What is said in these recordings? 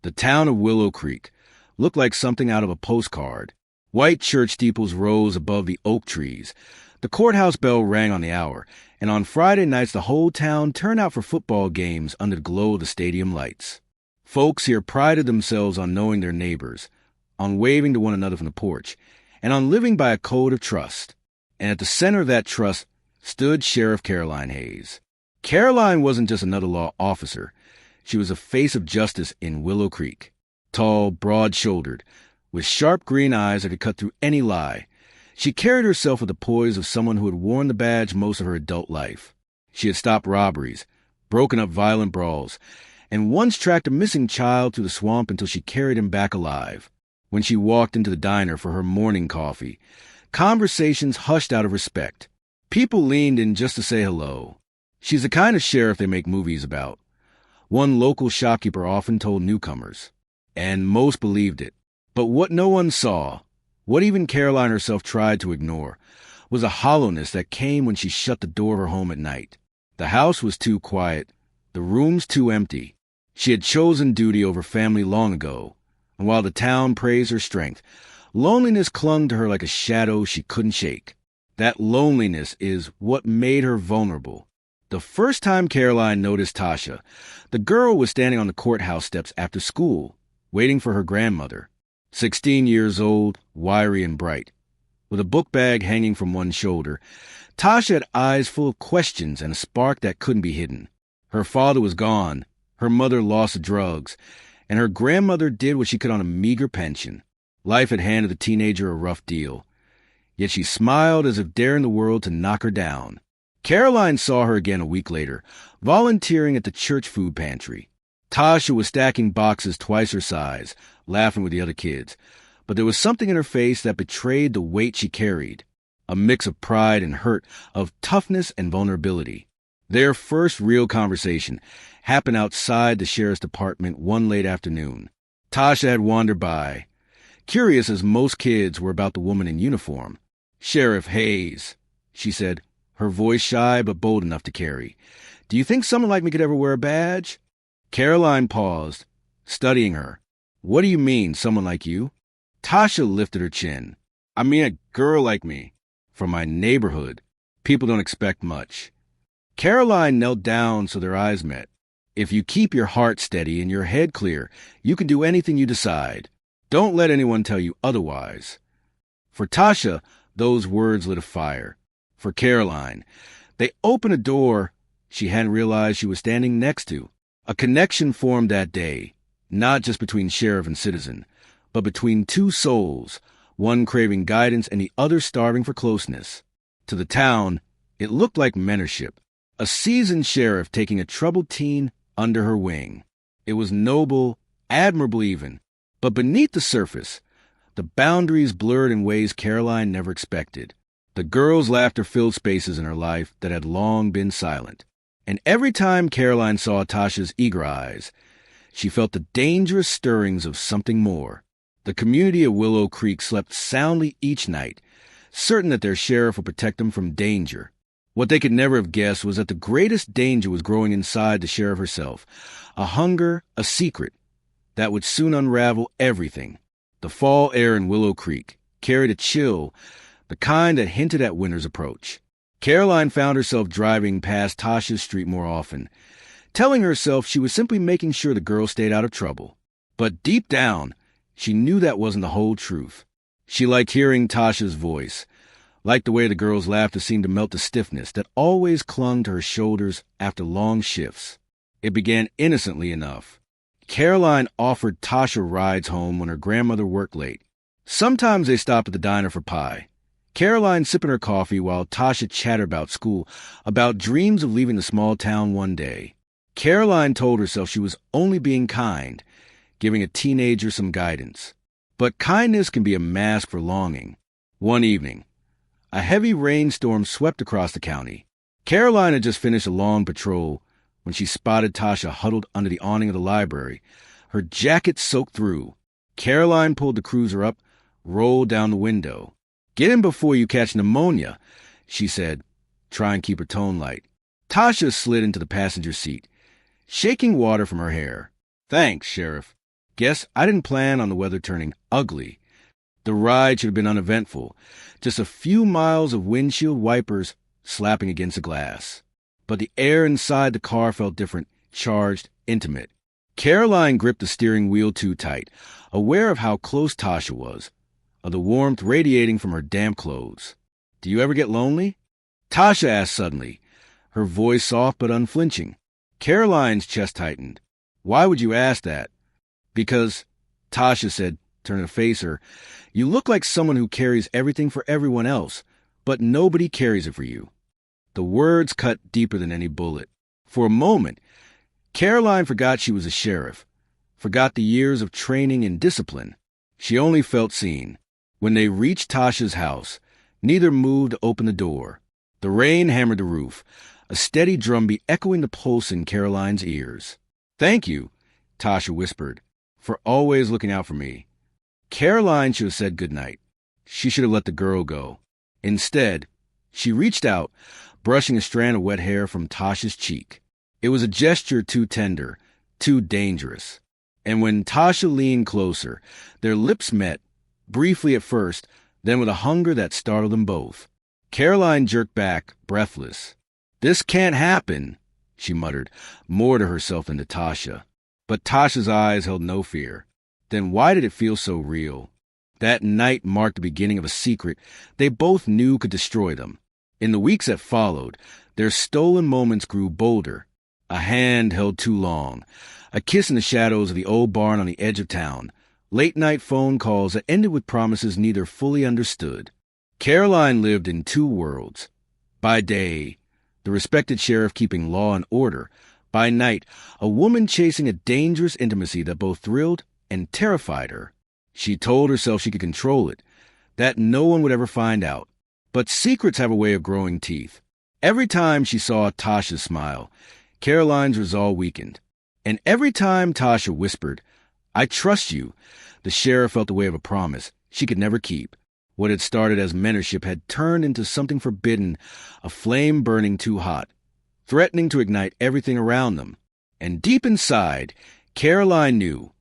The town of Willow Creek looked like something out of a postcard. White church steeples rose above the oak trees. The courthouse bell rang on the hour, and on Friday nights the whole town turned out for football games under the glow of the stadium lights. Folks here prided themselves on knowing their neighbors, on waving to one another from the porch, and on living by a code of trust. And at the center of that trust stood Sheriff Caroline Hayes. Caroline wasn't just another law officer. She was a face of justice in Willow Creek. Tall, broad-shouldered, with sharp green eyes that could cut through any lie. She carried herself with the poise of someone who had worn the badge most of her adult life. She had stopped robberies, broken up violent brawls, and once tracked a missing child through the swamp until she carried him back alive. When she walked into the diner for her morning coffee, conversations hushed out of respect. People leaned in just to say hello. She's the kind of sheriff they make movies about. One local shopkeeper often told newcomers, and most believed it. But what no one saw, what even Caroline herself tried to ignore, was a hollowness that came when she shut the door of her home at night. The house was too quiet, the rooms too empty. She had chosen duty over family long ago, and while the town praised her strength, loneliness clung to her like a shadow she couldn't shake. That loneliness is what made her vulnerable. The first time Caroline noticed Tasha, the girl was standing on the courthouse steps after school, waiting for her grandmother. 16 years old, wiry and bright. With a book bag hanging from one shoulder, Tasha had eyes full of questions and a spark that couldn't be hidden. Her father was gone, her mother lost to drugs, and her grandmother did what she could on a meager pension. Life had handed the teenager a rough deal. Yet she smiled as if daring the world to knock her down. Caroline saw her again a week later, volunteering at the church food pantry. Tasha was stacking boxes twice her size, laughing with the other kids. But there was something in her face that betrayed the weight she carried, a mix of pride and hurt, of toughness and vulnerability. Their first real conversation happened outside the sheriff's department one late afternoon. Tasha had wandered by, curious as most kids were about the woman in uniform. "Sheriff Hayes," she said, her voice shy but bold enough to carry. "Do you think someone like me could ever wear a badge?" Caroline paused, studying her. "What do you mean, someone like you?" Tasha lifted her chin. "I mean a girl like me. From my neighborhood. People don't expect much." Caroline knelt down so their eyes met. "If you keep your heart steady and your head clear, you can do anything you decide. Don't let anyone tell you otherwise." For Tasha, those words lit a fire. For Caroline, they opened a door she hadn't realized she was standing next to. A connection formed that day, not just between sheriff and citizen, but between two souls, one craving guidance and the other starving for closeness. To the town, it looked like mentorship, a seasoned sheriff taking a troubled teen under her wing. It was noble, admirable even, but beneath the surface, the boundaries blurred in ways Caroline never expected. The girl's laughter filled spaces in her life that had long been silent. And every time Caroline saw Tasha's eager eyes, she felt the dangerous stirrings of something more. The community of Willow Creek slept soundly each night, certain that their sheriff would protect them from danger. What they could never have guessed was that the greatest danger was growing inside the sheriff herself, a hunger, a secret, that would soon unravel everything. The fall air in Willow Creek carried a chill, the kind that hinted at winter's approach. Caroline found herself driving past Tasha's street more often, telling herself she was simply making sure the girl stayed out of trouble. But deep down, she knew that wasn't the whole truth. She liked hearing Tasha's voice, liked the way the girl's laughter seemed to melt the stiffness that always clung to her shoulders after long shifts. It began innocently enough. Caroline offered Tasha rides home when her grandmother worked late. Sometimes they stopped at the diner for pie. Caroline sipping her coffee while Tasha chattered about school, about dreams of leaving the small town one day. Caroline told herself she was only being kind, giving a teenager some guidance. But kindness can be a mask for longing. One evening, a heavy rainstorm swept across the county. Caroline had just finished a long patrol when she spotted Tasha huddled under the awning of the library, her jacket soaked through. Caroline pulled the cruiser up, rolled down the window. "Get in before you catch pneumonia," she said, trying to keep her tone light. Tasha slid into the passenger seat, shaking water from her hair. "Thanks, Sheriff." Guess I didn't plan on the weather turning ugly. The ride should have been uneventful, just a few miles of windshield wipers slapping against the glass. But the air inside the car felt different, charged, intimate. Caroline gripped the steering wheel too tight, aware of how close Tasha was, of the warmth radiating from her damp clothes. "Do you ever get lonely?" Tasha asked suddenly, her voice soft but unflinching. Caroline's chest tightened. "Why would you ask that?" "Because," Tasha said, turning to face her, "you look like someone who carries everything for everyone else, but nobody carries it for you." The words cut deeper than any bullet. For a moment, Caroline forgot she was a sheriff, forgot the years of training and discipline. She only felt seen. When they reached Tasha's house, neither moved to open the door. The rain hammered the roof, a steady drumbeat echoing the pulse in Caroline's ears. "Thank you," Tasha whispered, "for always looking out for me." Caroline should have said goodnight. She should have let the girl go. Instead, she reached out, brushing a strand of wet hair from Tasha's cheek. It was a gesture too tender, too dangerous. And when Tasha leaned closer, their lips met, briefly at first, then with a hunger that startled them both. Caroline jerked back, breathless. "This can't happen," she muttered, more to herself than to Tasha. But Tasha's eyes held no fear. Then why did it feel so real? That night marked the beginning of a secret they both knew could destroy them. In the weeks that followed, their stolen moments grew bolder. A hand held too long, a kiss in the shadows of the old barn on the edge of town, late-night phone calls that ended with promises neither fully understood. Caroline lived in two worlds. By day, the respected sheriff keeping law and order. By night, a woman chasing a dangerous intimacy that both thrilled and terrified her. She told herself she could control it, that no one would ever find out. But secrets have a way of growing teeth. Every time she saw Tasha smile, Caroline's resolve weakened. And every time Tasha whispered, "I trust you," the sheriff felt the weight of a promise she could never keep. What had started as mentorship had turned into something forbidden, a flame burning too hot, threatening to ignite everything around them. And deep inside, Caroline knew,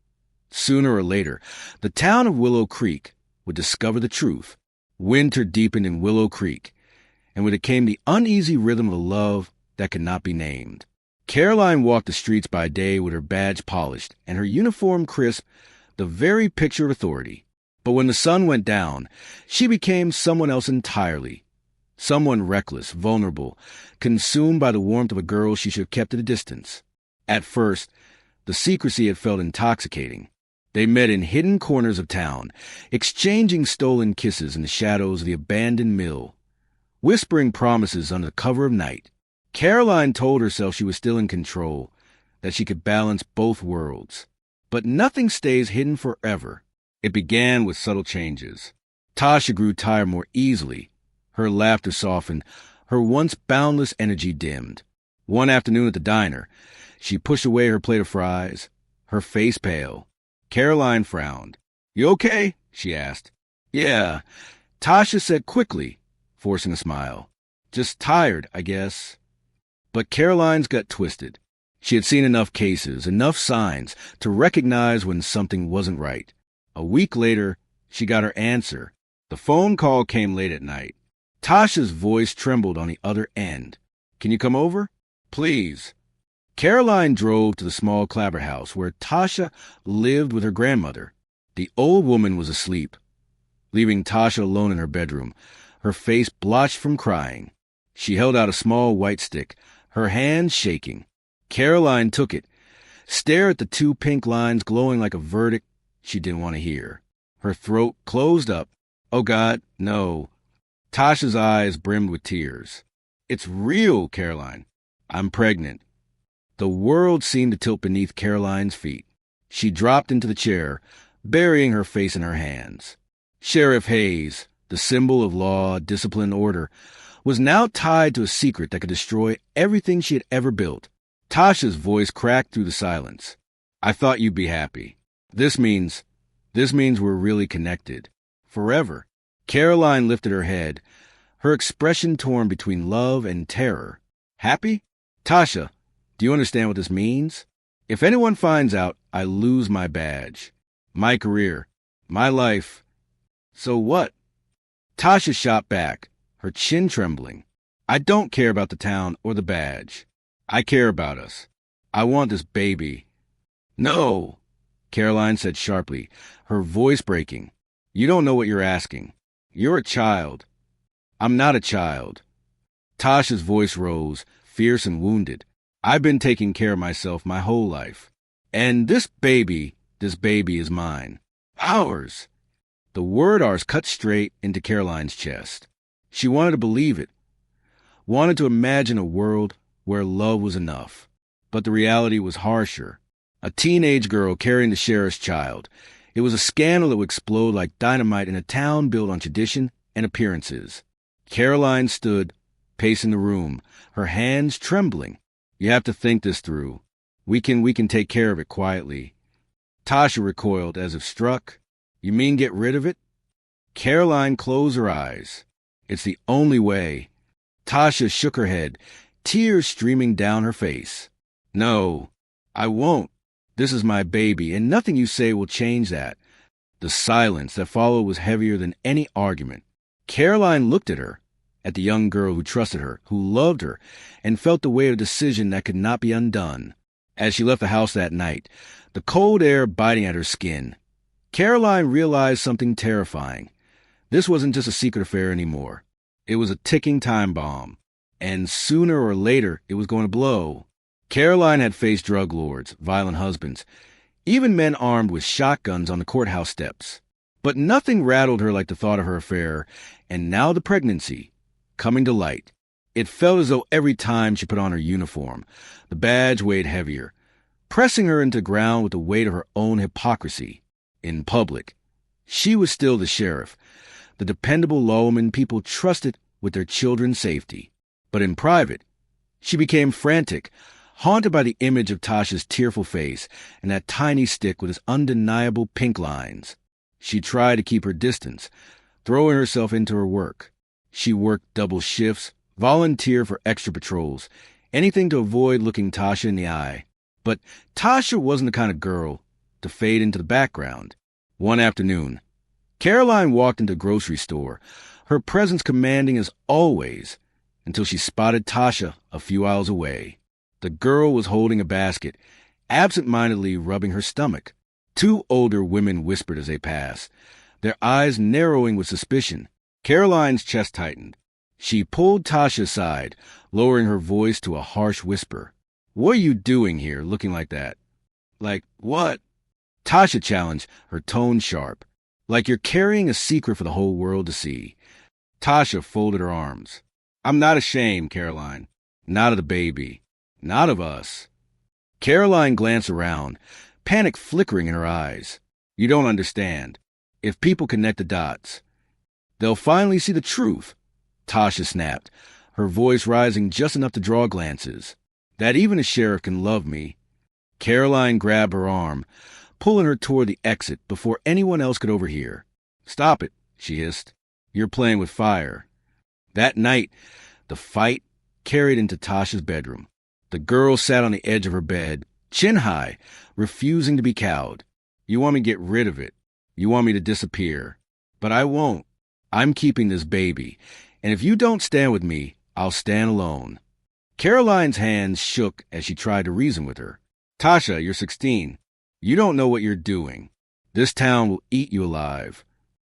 sooner or later, the town of Willow Creek would discover the truth. Winter deepened in Willow Creek, and with it came the uneasy rhythm of a love that could not be named. Caroline walked the streets by day with her badge polished and her uniform crisp, the very picture of authority. But when the sun went down, she became someone else entirely. Someone reckless, vulnerable, consumed by the warmth of a girl she should have kept at a distance. At first, the secrecy had felt intoxicating. They met in hidden corners of town, exchanging stolen kisses in the shadows of the abandoned mill, whispering promises under the cover of night. Caroline told herself she was still in control, that she could balance both worlds. But nothing stays hidden forever. It began with subtle changes. Tasha grew tired more easily. Her laughter softened. Her once boundless energy dimmed. One afternoon at the diner, she pushed away her plate of fries, her face pale. Caroline frowned. "You okay?" she asked. "Yeah," Tasha said quickly, forcing a smile. "Just tired, I guess." But Caroline's gut twisted. She had seen enough cases, enough signs, to recognize when something wasn't right. A week later, she got her answer. The phone call came late at night. Tasha's voice trembled on the other end. "Can you come over?" "Please." Caroline drove to the small Clabber house where Tasha lived with her grandmother. The old woman was asleep, leaving Tasha alone in her bedroom, her face blotched from crying. She held out a small white stick, her hands shaking. Caroline took it, stared at the two pink lines glowing like a verdict she didn't want to hear. Her throat closed up. "Oh, God, no." Tasha's eyes brimmed with tears. "It's real, Caroline. I'm pregnant." The world seemed to tilt beneath Caroline's feet. She dropped into the chair, burying her face in her hands. Sheriff Hayes, the symbol of law, discipline, order, was now tied to a secret that could destroy everything she had ever built. Tasha's voice cracked through the silence. "I thought you'd be happy. This means we're really connected. Forever." Caroline lifted her head, her expression torn between love and terror. "Happy? Tasha, do you understand what this means?" If anyone finds out, I lose my badge, my career, my life. So what? Tasha shot back, her chin trembling. I don't care about the town or the badge. I care about us. I want this baby. No, Caroline said sharply, her voice breaking. You don't know what you're asking. You're a child. I'm not a child. Tasha's voice rose, fierce and wounded. I've been taking care of myself my whole life. And this baby is mine. Ours. The word ours cut straight into Caroline's chest. She wanted to believe it, wanted to imagine a world where love was enough. But the reality was harsher. A teenage girl carrying the sheriff's child. It was a scandal that would explode like dynamite in a town built on tradition and appearances. Caroline stood, pacing the room, her hands trembling. You have to think this through. We can take care of it quietly. Tasha recoiled as if struck. You mean get rid of it? Caroline closed her eyes. It's the only way. Tasha shook her head, tears streaming down her face. No, I won't. This is my baby, and nothing you say will change that. The silence that followed was heavier than any argument. Caroline looked at her, at the young girl who trusted her, who loved her, and felt the weight of a decision that could not be undone. As she left the house that night, the cold air biting at her skin, Caroline realized something terrifying. This wasn't just a secret affair anymore. It was a ticking time bomb, and sooner or later it was going to blow. Caroline had faced drug lords, violent husbands, even men armed with shotguns on the courthouse steps. But nothing rattled her like the thought of her affair, and now the pregnancy, coming to light. It felt as though every time she put on her uniform, the badge weighed heavier, pressing her into ground with the weight of her own hypocrisy. In public, she was still the sheriff, the dependable lawwoman people trusted with their children's safety. But in private, she became frantic, haunted by the image of Tasha's tearful face and that tiny stick with its undeniable pink lines. She tried to keep her distance, throwing herself into her work. She worked double shifts, volunteered for extra patrols, anything to avoid looking Tasha in the eye. But Tasha wasn't the kind of girl to fade into the background. One afternoon, Caroline walked into the grocery store, her presence commanding as always, until she spotted Tasha a few aisles away. The girl was holding a basket, absent-mindedly rubbing her stomach. Two older women whispered as they passed, their eyes narrowing with suspicion. Caroline's chest tightened. She pulled Tasha aside, lowering her voice to a harsh whisper. What are you doing here, looking like that? Like what? Tasha challenged, her tone sharp. Like you're carrying a secret for the whole world to see. Tasha folded her arms. I'm not ashamed, Caroline. Not of the baby. Not of us. Caroline glanced around, panic flickering in her eyes. You don't understand. If people connect the dots, they'll finally see the truth. Tasha snapped, her voice rising just enough to draw glances. That even a sheriff can love me. Caroline grabbed her arm, pulling her toward the exit before anyone else could overhear. Stop it, she hissed. You're playing with fire. That night, the fight carried into Tasha's bedroom. The girl sat on the edge of her bed, chin high, refusing to be cowed. You want me to get rid of it. You want me to disappear. But I won't. I'm keeping this baby. And if you don't stand with me, I'll stand alone. Caroline's hands shook as she tried to reason with her. Tasha, you're 16. You don't know what you're doing. This town will eat you alive.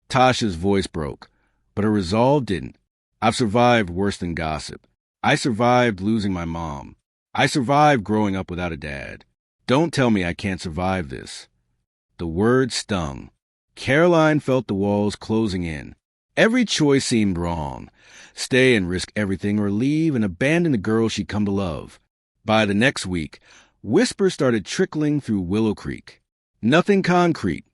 Tasha's voice broke, but her resolve didn't. I've survived worse than gossip. I survived losing my mom. I survived growing up without a dad. Don't tell me I can't survive this. The word stung. Caroline felt the walls closing in. Every choice seemed wrong. Stay and risk everything, or leave and abandon the girl she'd come to love. By the next week, whispers started trickling through Willow Creek. Nothing concrete,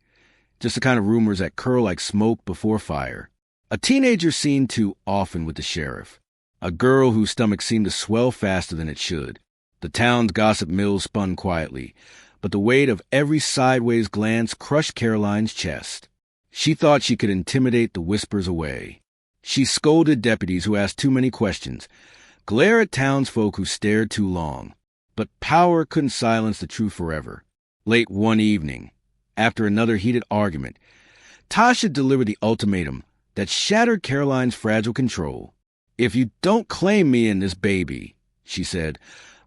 just the kind of rumors that curl like smoke before fire. A teenager seen too often with the sheriff. A girl whose stomach seemed to swell faster than it should. The town's gossip mill spun quietly, but the weight of every sideways glance crushed Caroline's chest. She thought she could intimidate the whispers away. She scolded deputies who asked too many questions, glared at townsfolk who stared too long. But power couldn't silence the truth forever. Late one evening, after another heated argument, Tasha delivered the ultimatum that shattered Caroline's fragile control. "If you don't claim me and this baby," she said,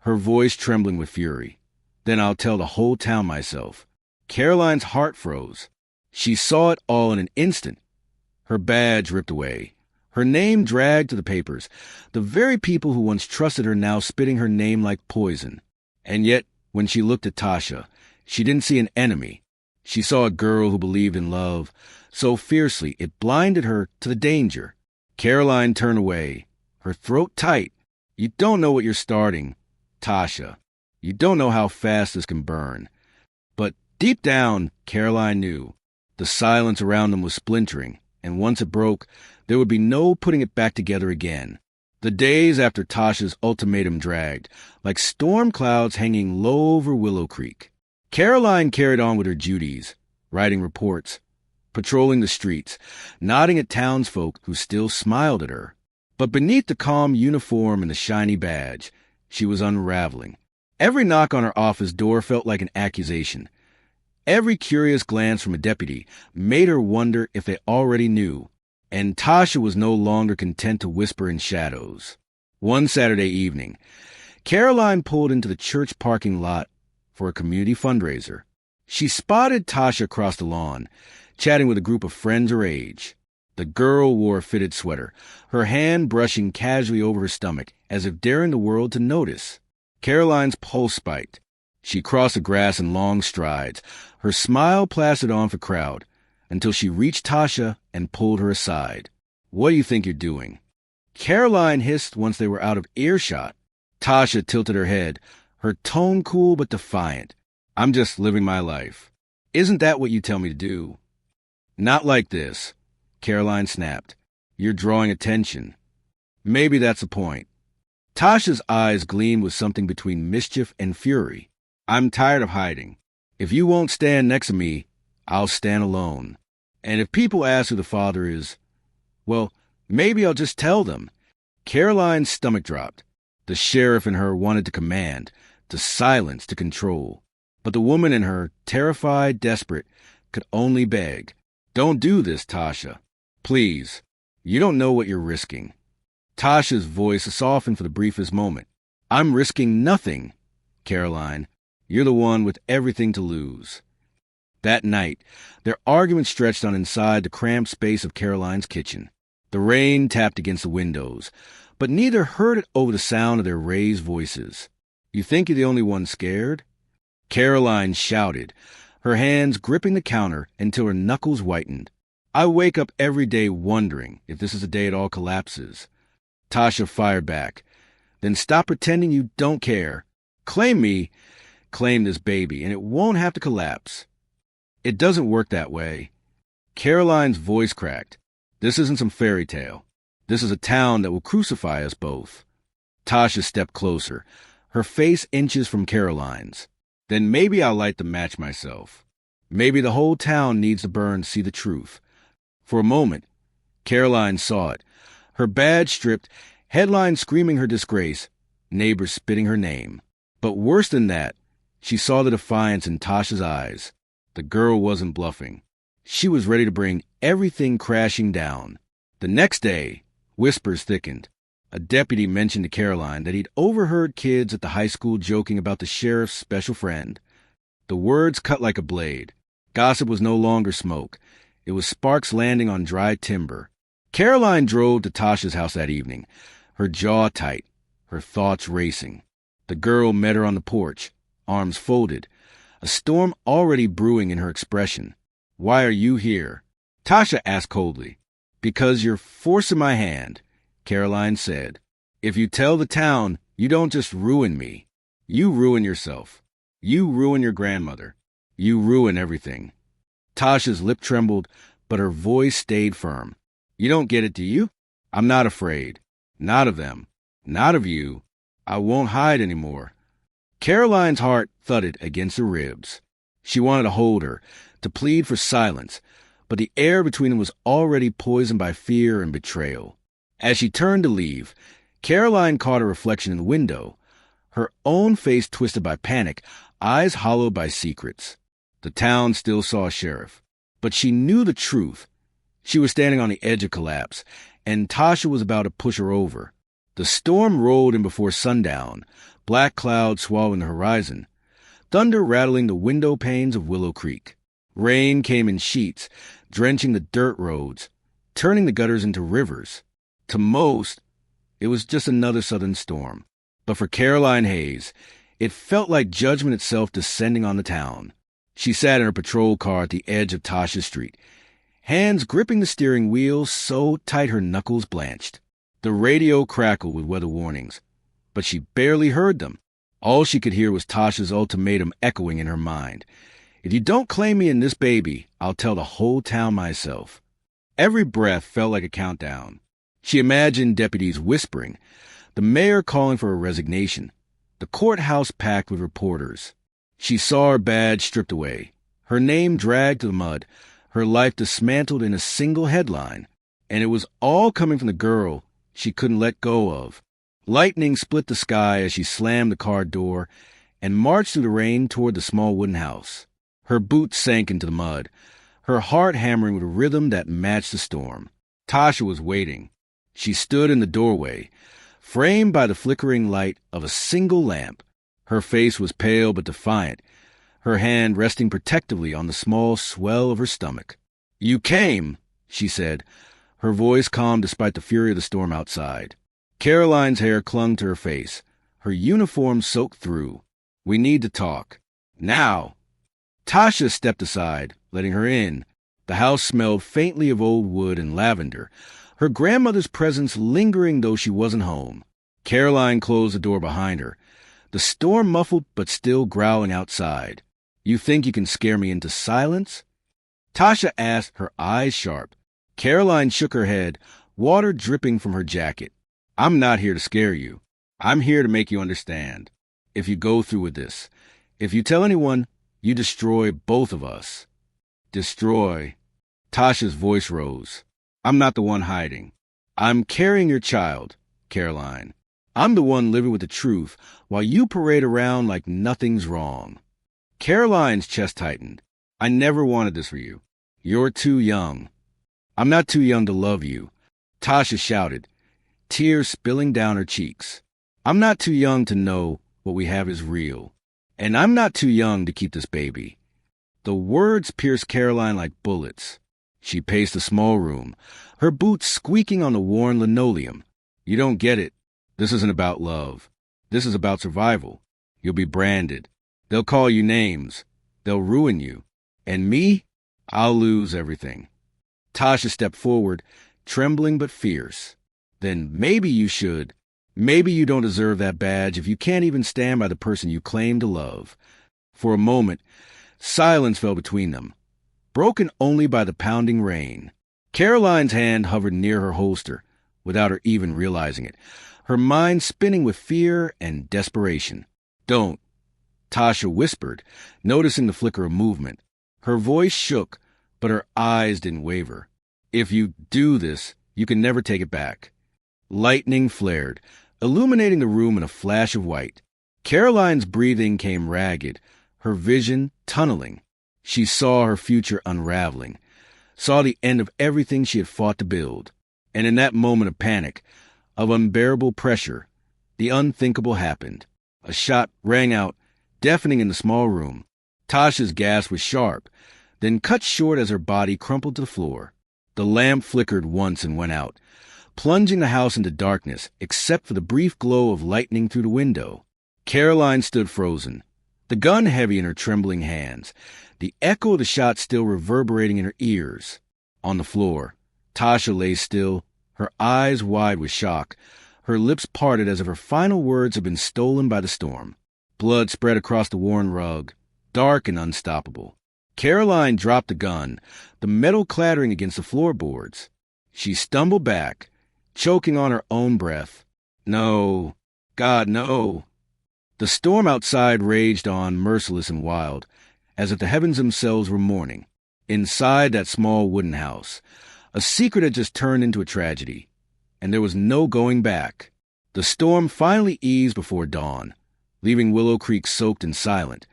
her voice trembling with fury, "then I'll tell the whole town myself." Caroline's heart froze. She saw it all in an instant. Her badge ripped away, her name dragged to the papers, the very people who once trusted her now spitting her name like poison. And yet, when she looked at Tasha, she didn't see an enemy. She saw a girl who believed in love so fiercely it blinded her to the danger. Caroline turned away, her throat tight. "You don't know what you're starting, Tasha. You don't know how fast this can burn." But deep down, Caroline knew. The silence around them was splintering, and once it broke, there would be no putting it back together again. The days after Tasha's ultimatum dragged, like storm clouds hanging low over Willow Creek. Caroline carried on with her duties, writing reports, patrolling the streets, nodding at townsfolk who still smiled at her. But beneath the calm uniform and the shiny badge, she was unraveling. Every knock on her office door felt like an accusation. Every curious glance from a deputy made her wonder if they already knew. And Tasha was no longer content to whisper in shadows. One Saturday evening, Caroline pulled into the church parking lot for a community fundraiser. She spotted Tasha across the lawn, chatting with a group of friends her age. The girl wore a fitted sweater, her hand brushing casually over her stomach, as if daring the world to notice. Caroline's pulse spiked. She crossed the grass in long strides, her smile plastered on the crowd, until she reached Tasha and pulled her aside. "What do you think you're doing?" Caroline hissed once they were out of earshot. Tasha tilted her head, her tone cool but defiant. "I'm just living my life." "Isn't that what you tell me to do?" "Not like this," Caroline snapped. "You're drawing attention." "Maybe that's the point." Tasha's eyes gleamed with something between mischief and fury. "I'm tired of hiding. If you won't stand next to me, I'll stand alone. And if people ask who the father is, well, maybe I'll just tell them." Caroline's stomach dropped. The sheriff in her wanted to command, to silence, to control. But the woman in her, terrified, desperate, could only beg. "Don't do this, Tasha. Please. You don't know what you're risking." Tasha's voice softened for the briefest moment. "I'm risking nothing, Caroline. You're the one with everything to lose." That night, their argument stretched on inside the cramped space of Caroline's kitchen. The rain tapped against the windows, but neither heard it over the sound of their raised voices. "You think you're the only one scared?" Caroline shouted, her hands gripping the counter until her knuckles whitened. "I wake up every day wondering if this is the day it all collapses." Tasha fired back. "Then stop pretending you don't care. Claim me, claim this baby, and it won't have to collapse." "It doesn't work that way." Caroline's voice cracked. "This isn't some fairy tale. This is a town that will crucify us both." Tasha stepped closer, her face inches from Caroline's. "Then maybe I'll light the match myself. Maybe the whole town needs to burn to see the truth." For a moment, Caroline saw it. Her badge stripped, headlines screaming her disgrace, neighbors spitting her name. But worse than that, she saw the defiance in Tasha's eyes. The girl wasn't bluffing. She was ready to bring everything crashing down. The next day, whispers thickened. A deputy mentioned to Caroline that he'd overheard kids at the high school joking about the sheriff's special friend. The words cut like a blade. Gossip was no longer smoke. It was sparks landing on dry timber. Caroline drove to Tasha's house that evening, her jaw tight, her thoughts racing. The girl met her on the porch, arms folded, a storm already brewing in her expression. "Why are you here?" Tasha asked coldly. "Because you're forcing my hand," Caroline said. "If you tell the town, you don't just ruin me. You ruin yourself. You ruin your grandmother. You ruin everything." Tasha's lip trembled, but her voice stayed firm. "You don't get it, do you? I'm not afraid. Not of them. Not of you. I won't hide anymore." Caroline's heart thudded against her ribs. She wanted to hold her, to plead for silence, but the air between them was already poisoned by fear and betrayal. As she turned to leave, Caroline caught a reflection in the window, her own face twisted by panic, eyes hollowed by secrets. The town still saw a sheriff, but she knew the truth. She was standing on the edge of collapse, and Tasha was about to push her over. The storm rolled in before sundown, black clouds swallowing the horizon, thunder rattling the window panes of Willow Creek. Rain came in sheets, drenching the dirt roads, turning the gutters into rivers. To most, it was just another southern storm. But for Caroline Hayes, it felt like judgment itself descending on the town. She sat in her patrol car at the edge of Tasha's street, hands gripping the steering wheel so tight her knuckles blanched. The radio crackled with weather warnings, but she barely heard them. All she could hear was Tasha's ultimatum echoing in her mind. If you don't claim me in this baby, I'll tell the whole town myself. Every breath felt like a countdown. She imagined deputies whispering, the mayor calling for a resignation, the courthouse packed with reporters. She saw her badge stripped away, her name dragged to the mud, her life dismantled in a single headline, and it was all coming from the girl she couldn't let go of. Lightning split the sky as she slammed the car door and marched through the rain toward the small wooden house. Her boots sank into the mud, her heart hammering with a rhythm that matched the storm. Tasha was waiting. She stood in the doorway, framed by the flickering light of a single lamp. Her face was pale but defiant, her hand resting protectively on the small swell of her stomach. "You came," she said, her voice calm despite the fury of the storm outside. Caroline's hair clung to her face, her uniform soaked through. "We need to talk. Now." Tasha stepped aside, letting her in. The house smelled faintly of old wood and lavender, her grandmother's presence lingering though she wasn't home. Caroline closed the door behind her, the storm muffled but still growling outside. "You think you can scare me into silence?" Tasha asked, her eyes sharp. Caroline shook her head, water dripping from her jacket. "I'm not here to scare you. I'm here to make you understand. If you go through with this, if you tell anyone, you destroy both of us." "Destroy?" Tasha's voice rose. "I'm not the one hiding. I'm carrying your child, Caroline. I'm the one living with the truth while you parade around like nothing's wrong." Caroline's chest tightened. "I never wanted this for you. You're too young." "I'm not too young to love you," Tasha shouted, tears spilling down her cheeks. "I'm not too young to know what we have is real. And I'm not too young to keep this baby." The words pierced Caroline like bullets. She paced the small room, her boots squeaking on the worn linoleum. "You don't get it. This isn't about love. This is about survival. You'll be branded. They'll call you names. They'll ruin you. And me? I'll lose everything." Tasha stepped forward, trembling but fierce. "Then maybe you should. Maybe you don't deserve that badge if you can't even stand by the person you claim to love." For a moment, silence fell between them, broken only by the pounding rain. Caroline's hand hovered near her holster, without her even realizing it, her mind spinning with fear and desperation. "Don't," Tasha whispered, noticing the flicker of movement. Her voice shook, but her eyes didn't waver. "If you do this, you can never take it back." Lightning flared, illuminating the room in a flash of white. Caroline's breathing came ragged, her vision tunneling. She saw her future unraveling, saw the end of everything she had fought to build. And in that moment of panic, of unbearable pressure, the unthinkable happened. A shot rang out, deafening in the small room. Tasha's gasp was sharp, then cut short as her body crumpled to the floor. The lamp flickered once and went out, plunging the house into darkness, except for the brief glow of lightning through the window. Caroline stood frozen, the gun heavy in her trembling hands, the echo of the shot still reverberating in her ears. On the floor, Tasha lay still, her eyes wide with shock, her lips parted as if her final words had been stolen by the storm. Blood spread across the worn rug, dark and unstoppable. Caroline dropped the gun, the metal clattering against the floorboards. She stumbled back, choking on her own breath. "No, God, no." The storm outside raged on, merciless and wild, as if the heavens themselves were mourning. Inside that small wooden house, a secret had just turned into a tragedy, and there was no going back. The storm finally eased before dawn, leaving Willow Creek soaked and silent,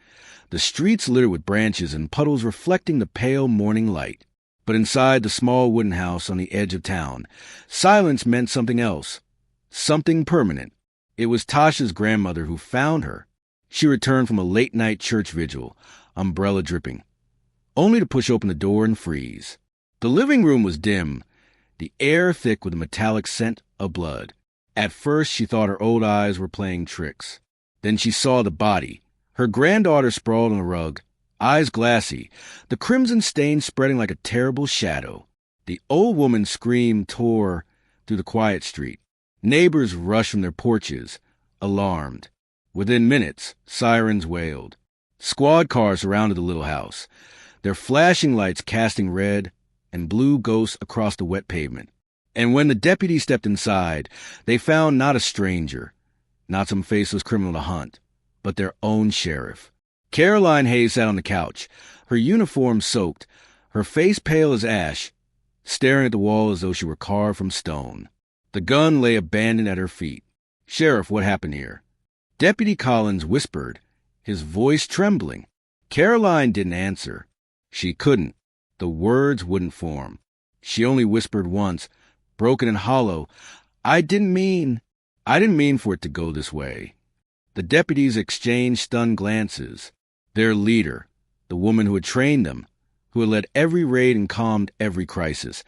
the streets littered with branches and puddles reflecting the pale morning light. But inside the small wooden house on the edge of town, silence meant something else, something permanent. It was Tasha's grandmother who found her. She returned from a late-night church vigil, umbrella dripping, only to push open the door and freeze. The living room was dim, the air thick with a metallic scent of blood. At first she thought her old eyes were playing tricks. Then she saw the body, her granddaughter sprawled on the rug, eyes glassy, the crimson stain spreading like a terrible shadow. The old woman's scream tore through the quiet street. Neighbors rushed from their porches, alarmed. Within minutes, sirens wailed. Squad cars surrounded the little house, their flashing lights casting red and blue ghosts across the wet pavement. And when the deputies stepped inside, they found not a stranger, not some faceless criminal to hunt, but their own sheriff. Caroline Hayes sat on the couch, her uniform soaked, her face pale as ash, staring at the wall as though she were carved from stone. The gun lay abandoned at her feet. "Sheriff, what happened here?" Deputy Collins whispered, his voice trembling. Caroline didn't answer. She couldn't. The words wouldn't form. She only whispered once, broken and hollow, I didn't mean for it to go this way." The deputies exchanged stunned glances. Their leader, the woman who had trained them, who had led every raid and calmed every crisis,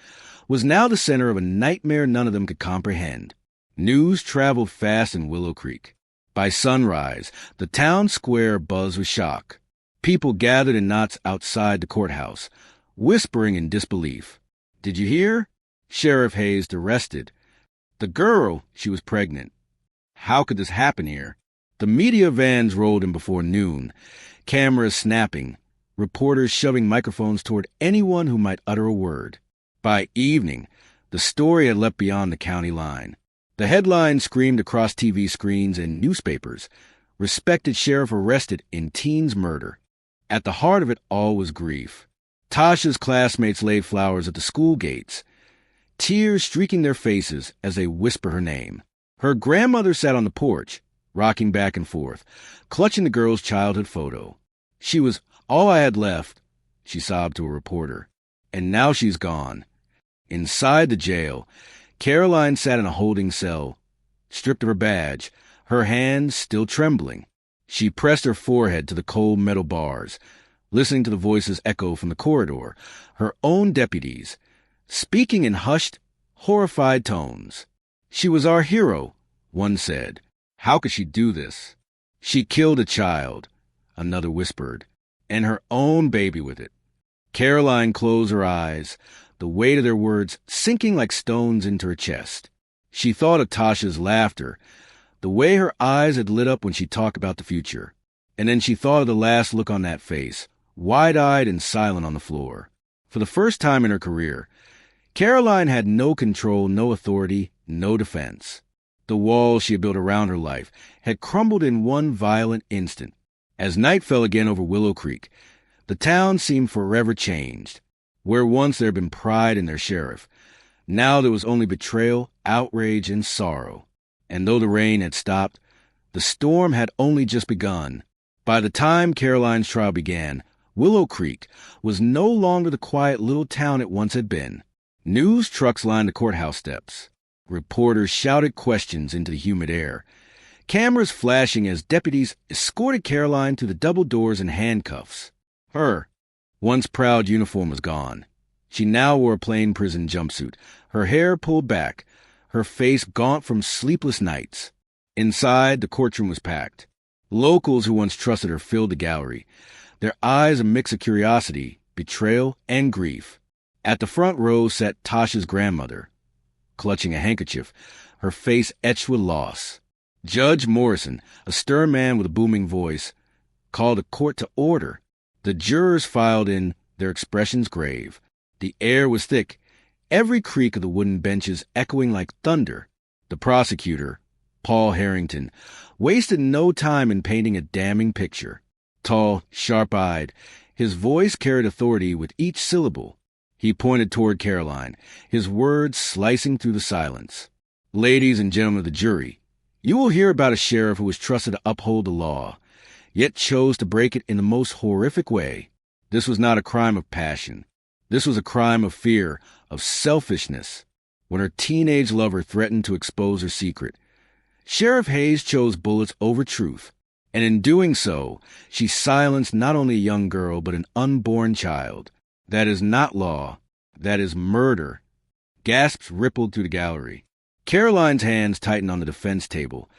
was now the center of a nightmare none of them could comprehend. News traveled fast in Willow Creek. By sunrise, the town square buzzed with shock. People gathered in knots outside the courthouse, whispering in disbelief. "Did you hear?" Sheriff Hayes arrested. "The girl, she was pregnant. How could this happen here?" The media vans rolled in before noon, cameras snapping, reporters shoving microphones toward anyone who might utter a word. By evening, the story had leapt beyond the county line. The headlines screamed across TV screens and newspapers, "Respected sheriff arrested in teen's murder." At the heart of it all was grief. Tasha's classmates laid flowers at the school gates, tears streaking their faces as they whispered her name. Her grandmother sat on the porch, rocking back and forth, clutching the girl's childhood photo. "She was all I had left," she sobbed to a reporter. "And now she's gone." Inside the jail, Caroline sat in a holding cell, stripped of her badge, her hands still trembling. She pressed her forehead to the cold metal bars, listening to the voices echo from the corridor, her own deputies, speaking in hushed, horrified tones. "She was our hero," one said. "How could she do this?" "She killed a child," another whispered, "and her own baby with it." Caroline closed her eyes, the weight of their words sinking like stones into her chest. She thought of Tasha's laughter, the way her eyes had lit up when she talked about the future. And then she thought of the last look on that face, wide-eyed and silent on the floor. For the first time in her career, Caroline had no control, no authority, no defense. The walls she had built around her life had crumbled in one violent instant. As night fell again over Willow Creek, the town seemed forever changed. Where once there had been pride in their sheriff, now there was only betrayal, outrage, and sorrow. And though the rain had stopped, the storm had only just begun. By the time Caroline's trial began, Willow Creek was no longer the quiet little town it once had been. News trucks lined the courthouse steps. Reporters shouted questions into the humid air, cameras flashing as deputies escorted Caroline to the double doors in handcuffs. Her once proud uniform was gone. She now wore a plain prison jumpsuit, her hair pulled back, her face gaunt from sleepless nights. Inside, the courtroom was packed. Locals who once trusted her filled the gallery, their eyes a mix of curiosity, betrayal, and grief. At the front row sat Tasha's grandmother, clutching a handkerchief, her face etched with loss. Judge Morrison, a stern man with a booming voice, called the court to order. The jurors filed in, their expressions grave. The air was thick, every creak of the wooden benches echoing like thunder. The prosecutor, Paul Harrington, wasted no time in painting a damning picture. Tall, sharp-eyed, his voice carried authority with each syllable. He pointed toward Caroline, his words slicing through the silence. "Ladies and gentlemen of the jury," You will hear about a sheriff who was trusted to uphold the law, yet chose to break it in the most horrific way. This was not a crime of passion. This was a crime of fear, of selfishness, when her teenage lover threatened to expose her secret. Sheriff Hayes chose bullets over truth, and in doing so, she silenced not only a young girl but an unborn child. That is not law. That is murder. Gasps rippled through the gallery. Caroline's hands tightened on the defense table,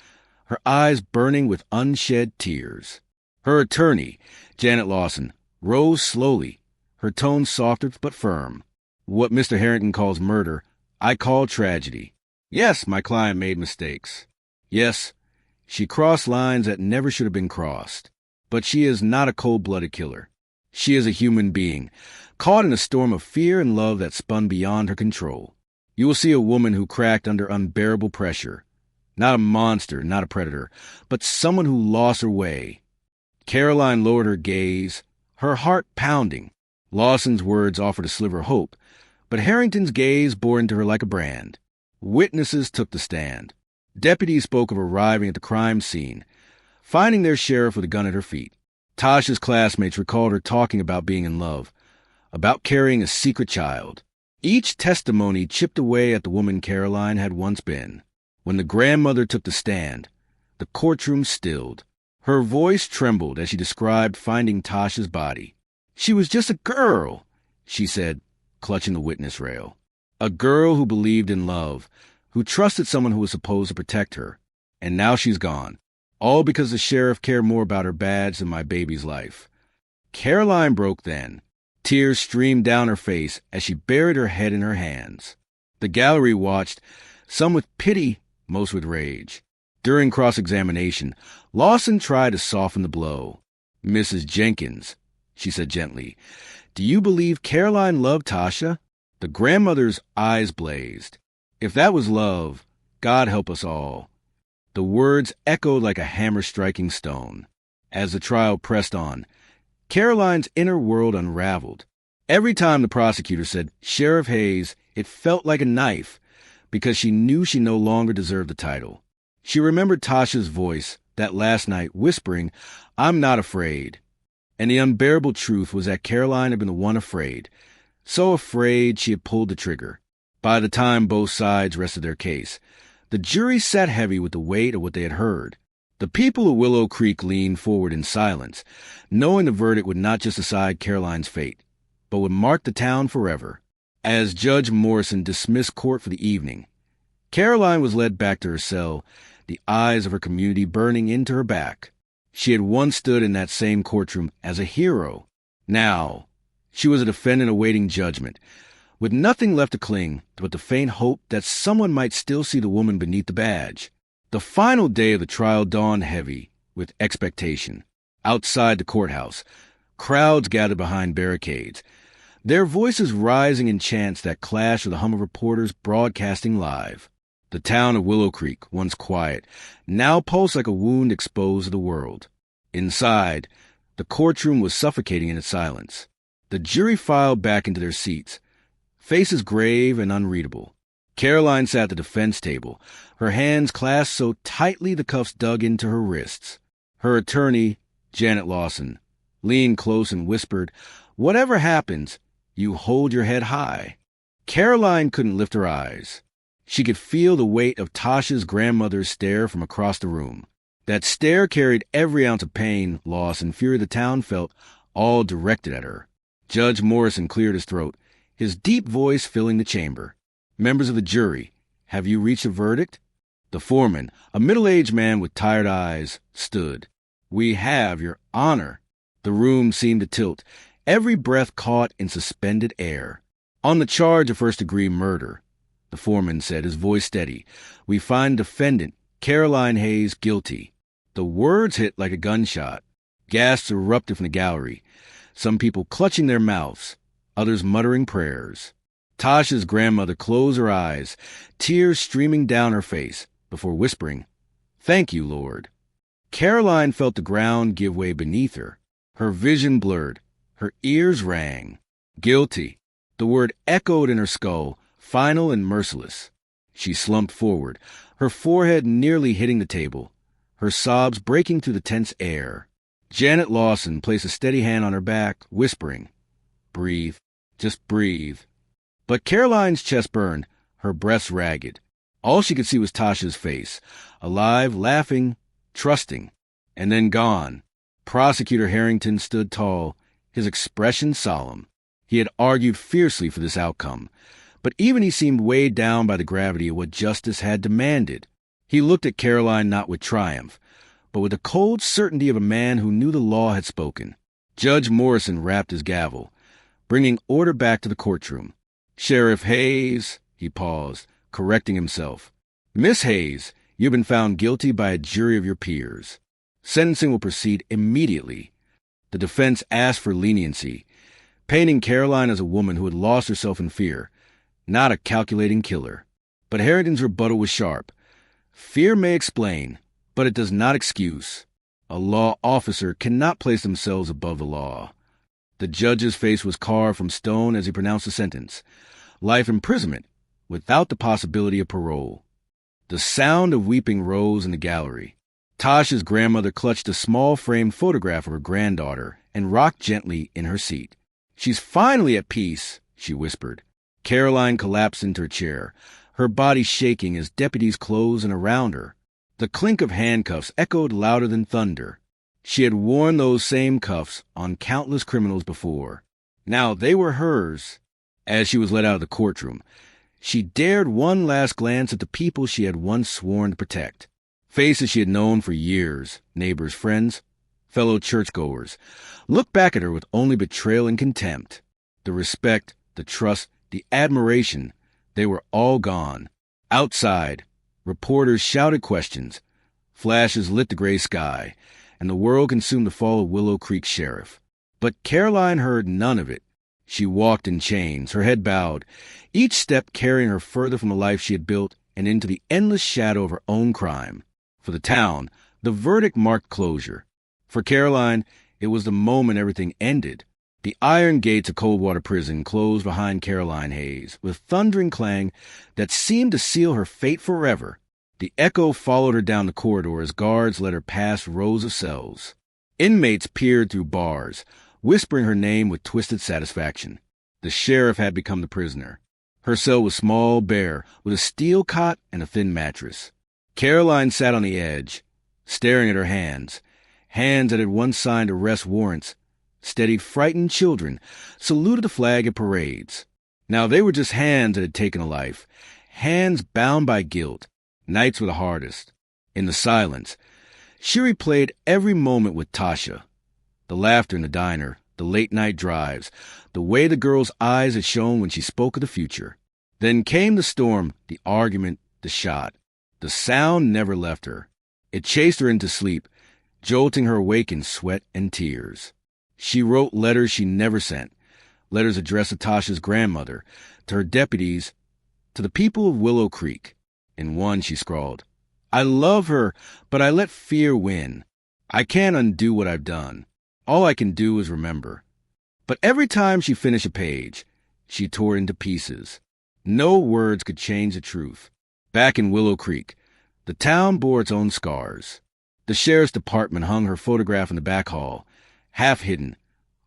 her eyes burning with unshed tears. Her attorney, Janet Lawson, rose slowly, her tone softer but firm. What Mr. Harrington calls murder, I call tragedy. Yes, my client made mistakes. Yes, she crossed lines that never should have been crossed. But she is not a cold-blooded killer. She is a human being, caught in a storm of fear and love that spun beyond her control. You will see a woman who cracked under unbearable pressure. Not a monster, not a predator, but someone who lost her way. Caroline lowered her gaze, her heart pounding. Lawson's words offered a sliver of hope, but Harrington's gaze bore into her like a brand. Witnesses took the stand. Deputies spoke of arriving at the crime scene, finding their sheriff with a gun at her feet. Tasha's classmates recalled her talking about being in love, about carrying a secret child. Each testimony chipped away at the woman Caroline had once been. When the grandmother took the stand, the courtroom stilled. Her voice trembled as she described finding Tasha's body. She was just a girl, she said, clutching the witness rail. A girl who believed in love, who trusted someone who was supposed to protect her. And now she's gone. All because the sheriff cared more about her badge than my baby's life. Caroline broke then. Tears streamed down her face as she buried her head in her hands. The gallery watched, some with pity, most with rage. During cross-examination, Lawson tried to soften the blow. Mrs. Jenkins, she said gently, do you believe Caroline loved Tasha? The grandmother's eyes blazed. If that was love, God help us all. The words echoed like a hammer striking stone. As the trial pressed on, Caroline's inner world unraveled. Every time the prosecutor said, Sheriff Hayes, it felt like a knife, because she knew she no longer deserved the title. She remembered Tasha's voice that last night whispering, I'm not afraid. And the unbearable truth was that Caroline had been the one afraid. So afraid she had pulled the trigger. By the time both sides rested their case, the jury sat heavy with the weight of what they had heard. The people of Willow Creek leaned forward in silence, knowing the verdict would not just decide Caroline's fate, but would mark the town forever. As Judge Morrison dismissed court for the evening, Caroline was led back to her cell, the eyes of her community burning into her back. She had once stood in that same courtroom as a hero. Now, she was a defendant awaiting judgment, with nothing left to cling but the faint hope that someone might still see the woman beneath the badge. The final day of the trial dawned heavy with expectation. Outside the courthouse, crowds gathered behind barricades, their voices rising in chants that clashed with the hum of reporters broadcasting live. The town of Willow Creek, once quiet, now pulsed like a wound exposed to the world. Inside, the courtroom was suffocating in its silence. The jury filed back into their seats, faces grave and unreadable. Caroline sat at the defense table, her hands clasped so tightly the cuffs dug into her wrists. Her attorney, Janet Lawson, leaned close and whispered, Whatever happens, you hold your head high. Caroline couldn't lift her eyes. She could feel the weight of Tasha's grandmother's stare from across the room. That stare carried every ounce of pain, loss, and fury the town felt, all directed at her. Judge Morrison cleared his throat, his deep voice filling the chamber. Members of the jury, have you reached a verdict? The foreman, a middle-aged man with tired eyes, stood. We have, Your Honor. The room seemed to tilt, every breath caught in suspended air. On the charge of first-degree murder, the foreman said, his voice steady, we find defendant Caroline Hayes guilty. The words hit like a gunshot. Gasps erupted from the gallery, some people clutching their mouths, others muttering prayers. Tasha's grandmother closed her eyes, tears streaming down her face, before whispering, Thank you, Lord. Caroline felt the ground give way beneath her. Her vision blurred. Her ears rang. Guilty. The word echoed in her skull, final and merciless. She slumped forward, her forehead nearly hitting the table, her sobs breaking through the tense air. Janet Lawson placed a steady hand on her back, whispering, "Breathe. Just breathe." But Caroline's chest burned, her breaths ragged. All she could see was Tasha's face, alive, laughing, trusting, and then gone. Prosecutor Harrington stood tall, his expression solemn. He had argued fiercely for this outcome, but even he seemed weighed down by the gravity of what justice had demanded. He looked at Caroline not with triumph, but with the cold certainty of a man who knew the law had spoken. Judge Morrison rapped his gavel, bringing order back to the courtroom. "Sheriff Hayes," he paused, correcting himself. "Miss Hayes, you've been found guilty by a jury of your peers. Sentencing will proceed immediately." The defense asked for leniency, painting Caroline as a woman who had lost herself in fear, not a calculating killer. But Harrington's rebuttal was sharp. "Fear may explain, but it does not excuse. A law officer cannot place themselves above the law." The judge's face was carved from stone as he pronounced the sentence. Life imprisonment, without the possibility of parole. The sound of weeping rose in the gallery. Tasha's grandmother clutched a small framed photograph of her granddaughter and rocked gently in her seat. "She's finally at peace," she whispered. Caroline collapsed into her chair, her body shaking as deputies closed in around her. The clink of handcuffs echoed louder than thunder. She had worn those same cuffs on countless criminals before. Now they were hers. As she was led out of the courtroom, she dared one last glance at the people she had once sworn to protect. Faces she had known for years, neighbors, friends, fellow churchgoers, looked back at her with only betrayal and contempt. The respect, the trust, the admiration, they were all gone. Outside, reporters shouted questions. Flashes lit the gray sky, and the world consumed the fall of Willow Creek Sheriff. But Caroline heard none of it. She walked in chains, her head bowed, each step carrying her further from the life she had built and into the endless shadow of her own crime. For the town, the verdict marked closure. For Caroline, it was the moment everything ended. The iron gates of Coldwater Prison closed behind Caroline Hayes, with thundering clang that seemed to seal her fate forever. The echo followed her down the corridor as guards led her past rows of cells. Inmates peered through bars, whispering her name with twisted satisfaction. The sheriff had become the prisoner. Her cell was small, bare, with a steel cot and a thin mattress. Caroline sat on the edge, staring at her hands that had once signed arrest warrants, steadied frightened children, saluted the flag at parades. Now they were just hands that had taken a life, hands bound by guilt. Nights were the hardest. In the silence, she replayed every moment with Tasha. The laughter in the diner, the late-night drives, the way the girl's eyes had shone when she spoke of the future. Then came the storm, the argument, the shot. The sound never left her. It chased her into sleep, jolting her awake in sweat and tears. She wrote letters she never sent, letters addressed to Tasha's grandmother, to her deputies, to the people of Willow Creek. In one, she scrawled, "I love her, but I let fear win. I can't undo what I've done. All I can do is remember." But every time she finished a page, she tore it into pieces. No words could change the truth. Back in Willow Creek, the town bore its own scars. The sheriff's department hung her photograph in the back hall, half hidden,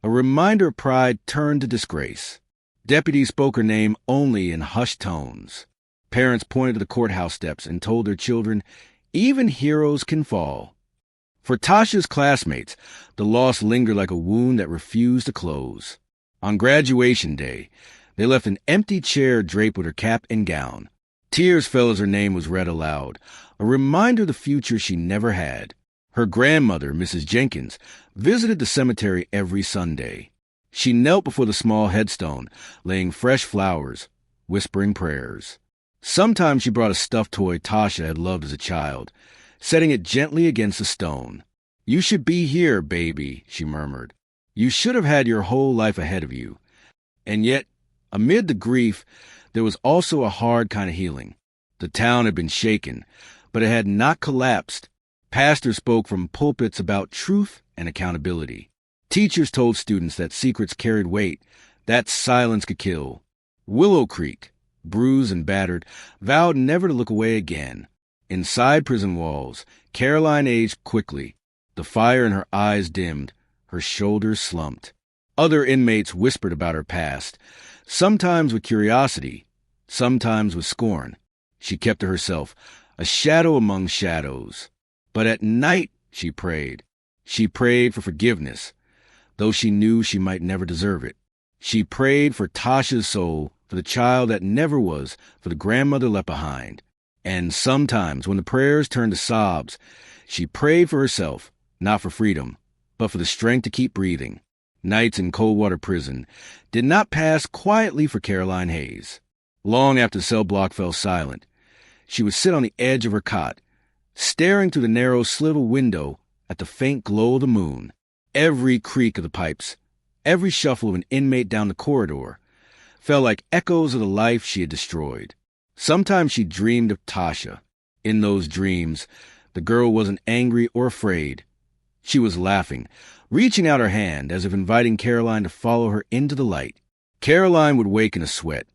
a reminder of pride turned to disgrace. Deputies spoke her name only in hushed tones. Parents pointed to the courthouse steps and told their children, "Even heroes can fall." For Tasha's classmates, the loss lingered like a wound that refused to close. On graduation day, they left an empty chair draped with her cap and gown. Tears fell as her name was read aloud, a reminder of the future she never had. Her grandmother, Mrs. Jenkins, visited the cemetery every Sunday. She knelt before the small headstone, laying fresh flowers, whispering prayers. Sometimes she brought a stuffed toy Tasha had loved as a child, setting it gently against the stone. "You should be here, baby," she murmured. "You should have had your whole life ahead of you." And yet, amid the grief, there was also a hard kind of healing. The town had been shaken, but it had not collapsed. Pastors spoke from pulpits about truth and accountability. Teachers told students that secrets carried weight, that silence could kill. Willow Creek, bruised and battered, vowed never to look away again. Inside prison walls, Caroline aged quickly. The fire in her eyes dimmed, her shoulders slumped. Other inmates whispered about her past, sometimes with curiosity, sometimes with scorn. She kept to herself, a shadow among shadows. But at night she prayed. She prayed for forgiveness, though she knew she might never deserve it. She prayed for Tasha's soul, for the child that never was, for the grandmother left behind. And sometimes, when the prayers turned to sobs, she prayed for herself, not for freedom, but for the strength to keep breathing. Nights in Coldwater Prison did not pass quietly for Caroline Hayes. Long after the cell block fell silent, she would sit on the edge of her cot, staring through the narrow sliver window at the faint glow of the moon. Every creak of the pipes, every shuffle of an inmate down the corridor, felt like echoes of the life she had destroyed. Sometimes she dreamed of Tasha. In those dreams, the girl wasn't angry or afraid. She was laughing, reaching out her hand as if inviting Caroline to follow her into the light. Caroline would wake in a sweat,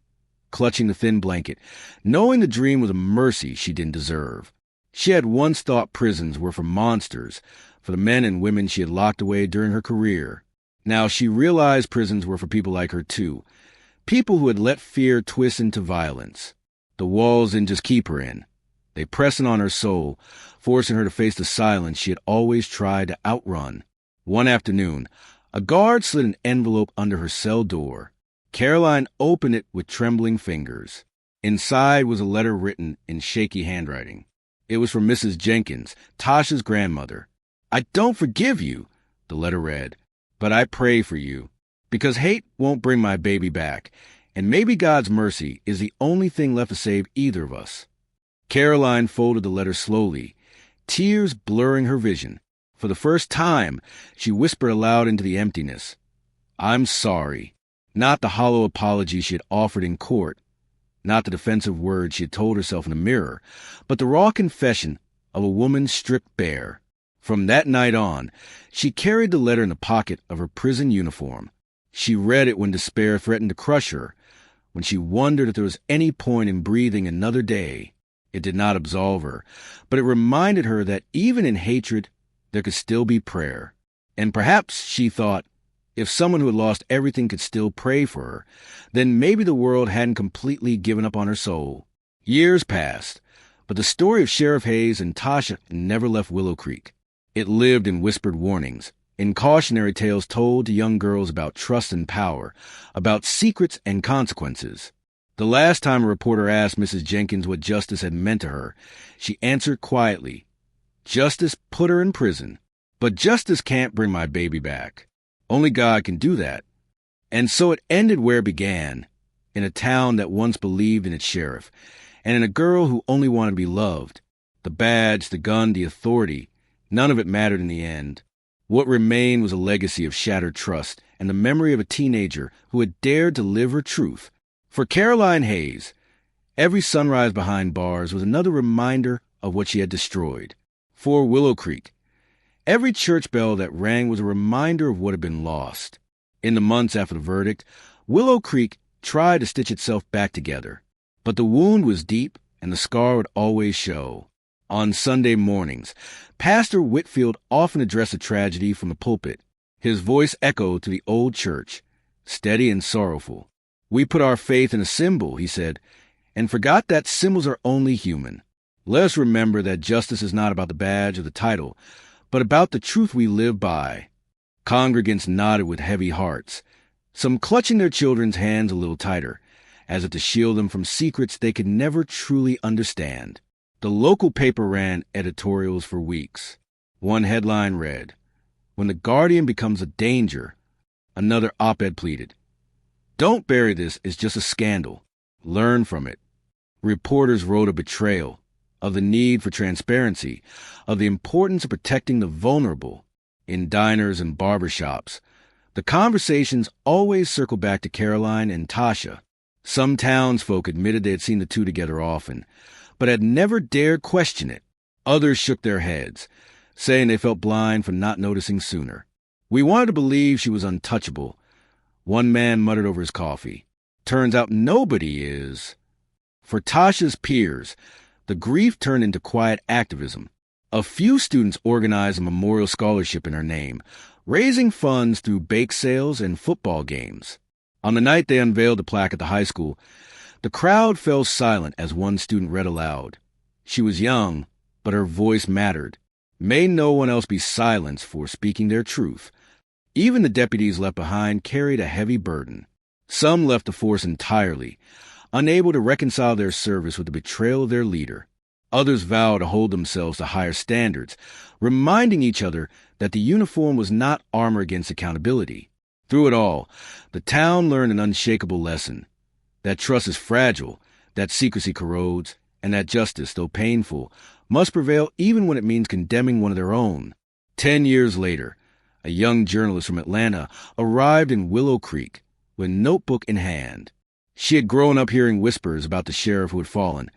clutching the thin blanket, knowing the dream was a mercy she didn't deserve. She had once thought prisons were for monsters, for the men and women she had locked away during her career. Now she realized prisons were for people like her too, people who had let fear twist into violence. The walls didn't just keep her in. They pressed in on her soul, forcing her to face the silence she had always tried to outrun. One afternoon, a guard slid an envelope under her cell door. Caroline opened it with trembling fingers. Inside was a letter written in shaky handwriting. It was from Mrs. Jenkins, Tasha's grandmother. "I don't forgive you," the letter read, "but I pray for you, because hate won't bring my baby back, and maybe God's mercy is the only thing left to save either of us." Caroline folded the letter slowly, tears blurring her vision. For the first time, she whispered aloud into the emptiness, "I'm sorry." Not the hollow apology she had offered in court, not the defensive words she had told herself in the mirror, but the raw confession of a woman stripped bare. From that night on, she carried the letter in the pocket of her prison uniform. She read it when despair threatened to crush her, when she wondered if there was any point in breathing another day. It did not absolve her, but it reminded her that even in hatred, there could still be prayer. And perhaps, she thought, if someone who had lost everything could still pray for her, then maybe the world hadn't completely given up on her soul. Years passed, but the story of Sheriff Hayes and Tasha never left Willow Creek. It lived in whispered warnings, in cautionary tales told to young girls about trust and power, about secrets and consequences. The last time a reporter asked Mrs. Jenkins what justice had meant to her, she answered quietly, "Justice put her in prison, but justice can't bring my baby back. Only God can do that." And so it ended where it began, in a town that once believed in its sheriff, and in a girl who only wanted to be loved. The badge, the gun, the authority, none of it mattered in the end. What remained was a legacy of shattered trust and the memory of a teenager who had dared to live her truth. For Caroline Hayes, every sunrise behind bars was another reminder of what she had destroyed. For Willow Creek, every church bell that rang was a reminder of what had been lost. In the months after the verdict, Willow Creek tried to stitch itself back together. But the wound was deep, and the scar would always show. On Sunday mornings, Pastor Whitfield often addressed the tragedy from the pulpit. His voice echoed to the old church, steady and sorrowful. "We put our faith in a symbol," he said, "and forgot that symbols are only human. Let us remember that justice is not about the badge or the title, but about the truth we live by." Congregants nodded with heavy hearts, some clutching their children's hands a little tighter, as if to shield them from secrets they could never truly understand. The local paper ran editorials for weeks. One headline read, "When the Guardian becomes a danger," another op-ed pleaded, "Don't bury this, it's just a scandal. Learn from it." Reporters wrote of betrayal, of the need for transparency, of the importance of protecting the vulnerable. In diners and barbershops, the conversations always circled back to Caroline and Tasha. Some townsfolk admitted they had seen the two together often, but had never dared question it. Others shook their heads, saying they felt blind for not noticing sooner. "We wanted to believe she was untouchable," one man muttered over his coffee. "Turns out nobody is." For Tasha's peers, the grief turned into quiet activism. A few students organized a memorial scholarship in her name, raising funds through bake sales and football games. On the night they unveiled the plaque at the high school, the crowd fell silent as one student read aloud. She was young, but her voice mattered. May no one else be silenced for speaking their truth. Even the deputies left behind carried a heavy burden. Some left the force entirely, unable to reconcile their service with the betrayal of their leader. Others vowed to hold themselves to higher standards, reminding each other that the uniform was not armor against accountability. Through it all, the town learned an unshakable lesson: that trust is fragile, that secrecy corrodes, and that justice, though painful, must prevail even when it means condemning one of their own. 10 years later, a young journalist from Atlanta arrived in Willow Creek with notebook in hand. She had grown up hearing whispers about the sheriff who had fallen,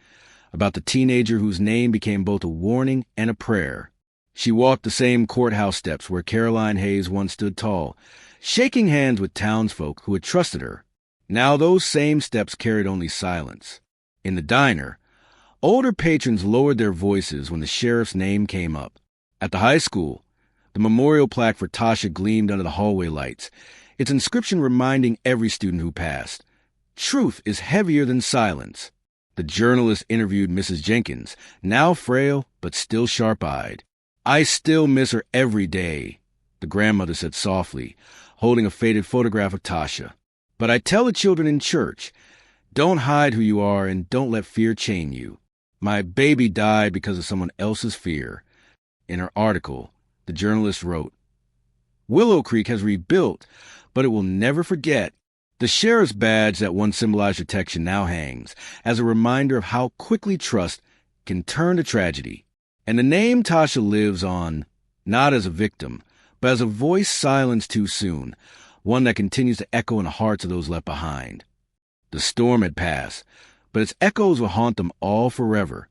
about the teenager whose name became both a warning and a prayer. She walked the same courthouse steps where Caroline Hayes once stood tall, shaking hands with townsfolk who had trusted her. Now those same steps carried only silence. In the diner, older patrons lowered their voices when the sheriff's name came up. At the high school, the memorial plaque for Tasha gleamed under the hallway lights, its inscription reminding every student who passed: truth is heavier than silence. The journalist interviewed Mrs. Jenkins, now frail but still sharp-eyed. "I still miss her every day," the grandmother said softly, holding a faded photograph of Tasha. "But I tell the children in church, don't hide who you are and don't let fear chain you. My baby died because of someone else's fear." In her article, the journalist wrote, "Willow Creek has rebuilt, but it will never forget." The sheriff's badge that once symbolized protection now hangs as a reminder of how quickly trust can turn to tragedy. And the name Tasha lives on, not as a victim, but as a voice silenced too soon, one that continues to echo in the hearts of those left behind. The storm had passed, but its echoes will haunt them all forever.